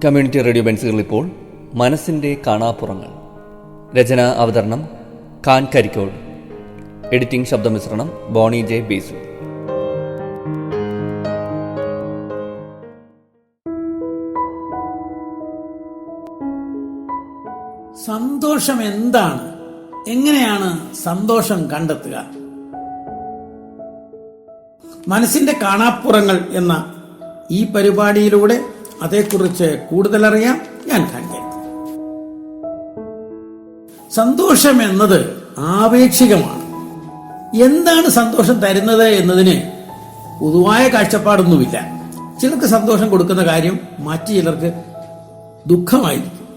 Community radio ബെൻസുകൾ ഇപ്പോൾ മനസ്സിൻ്റെ കാണാപ്പുറങ്ങൾ. രചന അവതരണം ഖാൻ കരിക്കോട്. എഡിറ്റിംഗ് ശബ്ദമിശ്രണം ബോണി ജെ ബേസു. സന്തോഷം എന്താണ്? എങ്ങനെയാണ് സന്തോഷം കണ്ടെത്തുക? മനസ്സിന്റെ കാണാപ്പുറങ്ങൾ എന്ന ഈ പരിപാടിയിലൂടെ അതേക്കുറിച്ച് കൂടുതലറിയാം. ഞാൻ കാണിക്കാം. സന്തോഷം എന്നത് ആപേക്ഷികമാണ്. എന്താണ് സന്തോഷം തരുന്നത് എന്നതിന് പൊതുവായ കാഴ്ചപ്പാടൊന്നുമില്ല. ചിലർക്ക് സന്തോഷം കൊടുക്കുന്ന കാര്യം മറ്റു ചിലർക്ക് ദുഃഖമായിരിക്കും.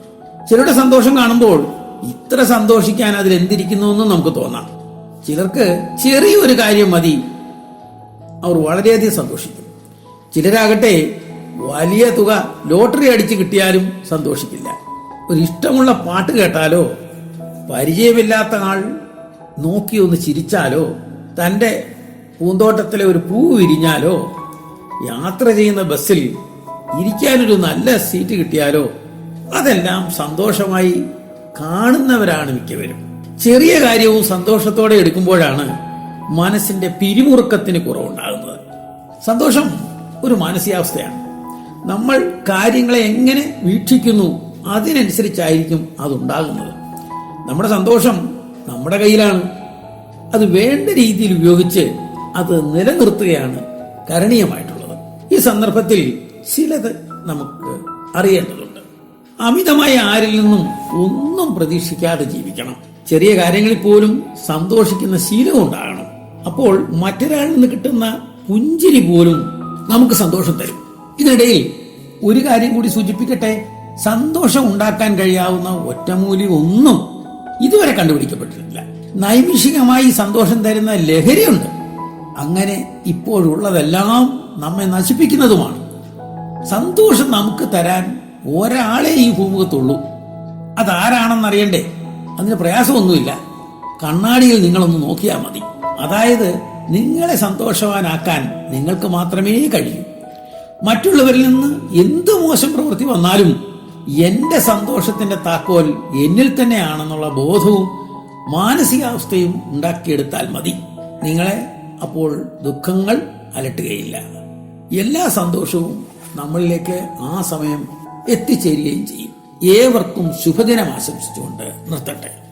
ചിലരുടെ സന്തോഷം കാണുമ്പോൾ ഇത്ര സന്തോഷിക്കാൻ അതിലെന്തിരിക്കുന്നു എന്നും നമുക്ക് തോന്നാം. ചിലർക്ക് ചെറിയൊരു കാര്യം മതി, അവർ വളരെയധികം സന്തോഷിക്കും. ചിലരാകട്ടെ വലിയ തുക ലോട്ടറി അടിച്ച് കിട്ടിയാലും സന്തോഷിക്കില്ല. ഒരു ഇഷ്ടമുള്ള പാട്ട് കേട്ടാലോ, പരിചയമില്ലാത്ത ആൾ നോക്കി ഒന്ന് ചിരിച്ചാലോ, തന്റെ പൂന്തോട്ടത്തിലെ ഒരു പൂ വിരിഞ്ഞാലോ, യാത്ര ചെയ്യുന്ന ബസ്സിൽ ഇരിക്കാനൊരു നല്ല സീറ്റ് കിട്ടിയാലോ, അതെല്ലാം സന്തോഷമായി കാണുന്നവരാണ് മിക്കവരും. ചെറിയ കാര്യവും സന്തോഷത്തോടെ എടുക്കുമ്പോഴാണ് മനസ്സിന്റെ പിരിമുറുക്കത്തിന് കുറവുണ്ടാകുന്നത്. സന്തോഷം ഒരു മാനസികാവസ്ഥയാണ്. നമ്മൾ കാര്യങ്ങളെ എങ്ങനെ വീക്ഷിക്കുന്നു അതിനനുസരിച്ചായിരിക്കും അതുണ്ടാകുന്നത്. നമ്മുടെ സന്തോഷം നമ്മുടെ കയ്യിലാണ്. അത് വേണ്ട രീതിയിൽ ഉപയോഗിച്ച് അത് നിലനിർത്തുകയാണ് കരണീയമായിട്ടുള്ളത്. ഈ സന്ദർഭത്തിൽ ചിലത് നമുക്ക് അറിയേണ്ടതുണ്ട്. അമിതമായ ആരിൽ നിന്നും ഒന്നും പ്രതീക്ഷിക്കാതെ ജീവിക്കണം. ചെറിയ കാര്യങ്ങളിൽ പോലും സന്തോഷിക്കുന്ന ശീലം ഉണ്ടാകണം. അപ്പോൾ മറ്റൊരാളിൽ നിന്ന് കിട്ടുന്ന പുഞ്ചിരി പോലും നമുക്ക് സന്തോഷം തരും. ഇതിനിടയിൽ ഒരു കാര്യം കൂടി സൂചിപ്പിക്കട്ടെ. സന്തോഷം ഉണ്ടാക്കാൻ കഴിയാവുന്ന ഒറ്റമൂല്യം ഒന്നും ഇതുവരെ കണ്ടുപിടിക്കപ്പെട്ടിട്ടില്ല. നൈമിഷികമായി സന്തോഷം തരുന്ന ലഹരിയുണ്ട്. അങ്ങനെ ഇപ്പോഴുള്ളതെല്ലാം നമ്മെ നശിപ്പിക്കുന്നതുമാണ്. സന്തോഷം നമുക്ക് തരാൻ ഒരാളെ ഈ ഭൂമുഖത്തുള്ളൂ. അതാരാണെന്നറിയണ്ടേ? അതിന് പ്രയാസമൊന്നുമില്ല. കണ്ണാടിയിൽ നിങ്ങളൊന്ന് നോക്കിയാൽ മതി. അതായത് നിങ്ങളെ സന്തോഷവാനാക്കാൻ നിങ്ങൾക്ക് മാത്രമേ കഴിയൂ. മറ്റുള്ളവരിൽ നിന്ന് എന്ത് മോശം പ്രവൃത്തി വന്നാലും എന്റെ സന്തോഷത്തിന്റെ താക്കോൽ എന്നിൽ തന്നെയാണെന്നുള്ള ബോധവും മാനസികാവസ്ഥയും ഉണ്ടാക്കിയെടുത്താൽ മതി. നിങ്ങളെ അപ്പോൾ ദുഃഖങ്ങൾ അലട്ടുകയില്ല. എല്ലാ സന്തോഷവും നമ്മളിലേക്ക് ആ സമയം എത്തിച്ചേരുകയും ചെയ്യും. ഏവർക്കും ശുഭദിനം ആശംസിച്ചുകൊണ്ട് നിർത്തട്ടെ.